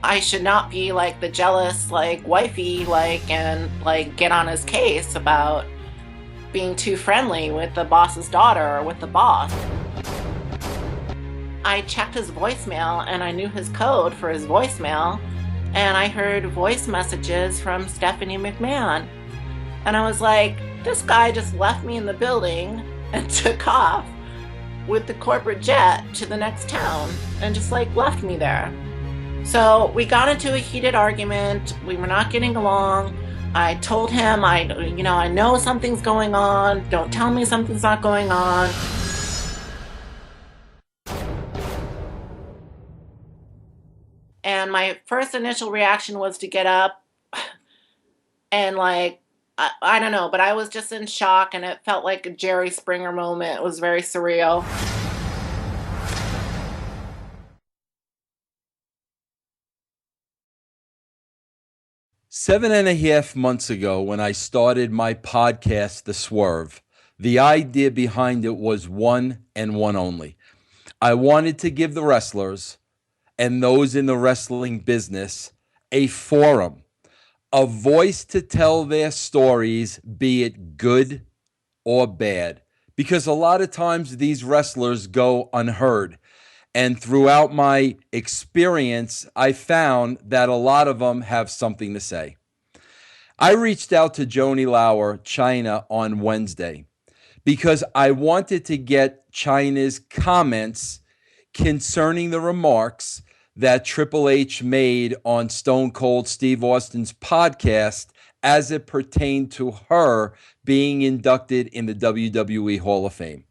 I should not be like the jealous, like, wifey, like, and like get on his case about being too friendly with the boss's daughter or with the boss. I checked his voicemail and I knew his code for his voicemail, and I heard voice messages from Stephanie McMahon. And I was like, this guy just left me in the building and took off with the corporate jet to the next town and just like left me there. So we got into a heated argument. We were not getting along. I told him, I know something's going on. Don't tell me something's not going on. And my first initial reaction was to get up and like, I don't know, but I was just in shock and it felt like a Jerry Springer moment. It was very surreal. 7.5 months ago, when I started my podcast, The Swerve, the idea behind it was one and one only. I wanted to give the wrestlers and those in the wrestling business a forum, a voice to tell their stories, be it good or bad. Because a lot of times these wrestlers go unheard. And throughout my experience, I found that a lot of them have something to say. I reached out to Joanie Laurer, Chyna, on Wednesday because I wanted to get Chyna's comments concerning the remarks that Triple H made on Stone Cold Steve Austin's podcast as it pertained to her being inducted in the WWE Hall of Fame.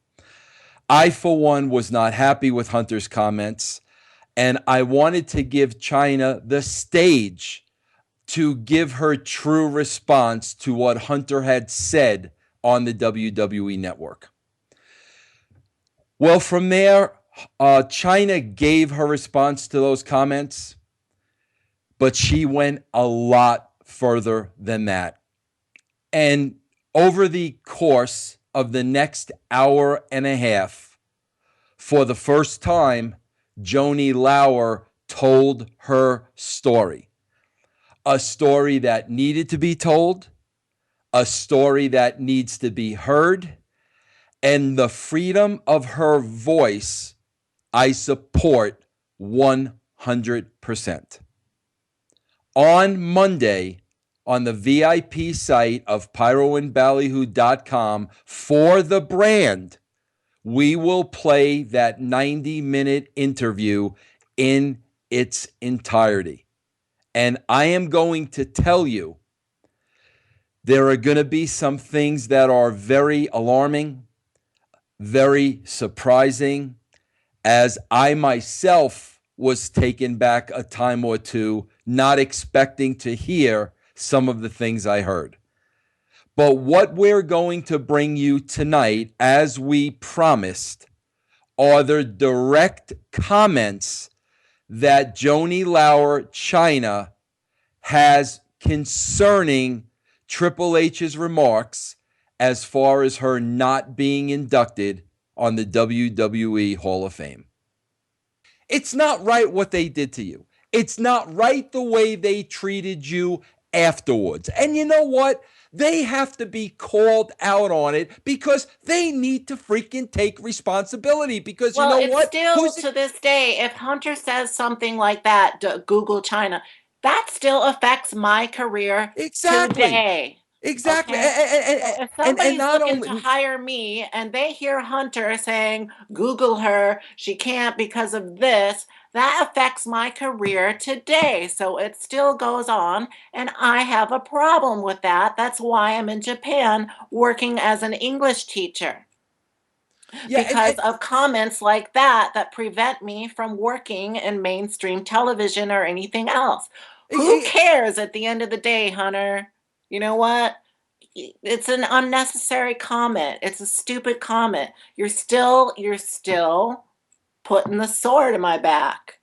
I, for one, was not happy with Hunter's comments, and I wanted to give Chyna the stage to give her true response to what Hunter had said on the WWE network. Well, from there, Chyna gave her response to those comments, but she went a lot further than that. And over the course of the next hour and a half, for the first time, Joanie Laurer told her story. A story that needed to be told, a story that needs to be heard, and the freedom of her voice, I support 100%. On Monday, on the VIP site of pyroandballyhoo.com for the brand, we will play that 90-minute interview in its entirety. And I am going to tell you, there are going to be some things that are very alarming, very surprising, as I myself was taken back a time or two, not expecting to hear some of the things I heard. But what we're going to bring you tonight, as we promised, are the direct comments that Joanie Laurer, Chyna, has concerning Triple H's remarks as far as her not being inducted on the WWE Hall of Fame. It's not right what they did to you. It's not right the way they treated you afterwards. And you know what? They have to be called out on it because they need to freaking take responsibility. Because you Well, know it's what? still to this day, if Hunter says something like that, Google China, that still affects my career Exactly. today. Exactly. Okay? So if And somebody's not looking to only, hire me and they hear Hunter saying, Google her, she can't because of this, that affects my career today. So it still goes on, and I have a problem with that. That's why I'm in Japan working as an English teacher, yeah, because of comments like that that prevent me from working in mainstream television or anything else. Who and, cares at the end of the day, Hunter? You know what? It's an unnecessary comment. It's a stupid comment. You're still putting the sword in my back.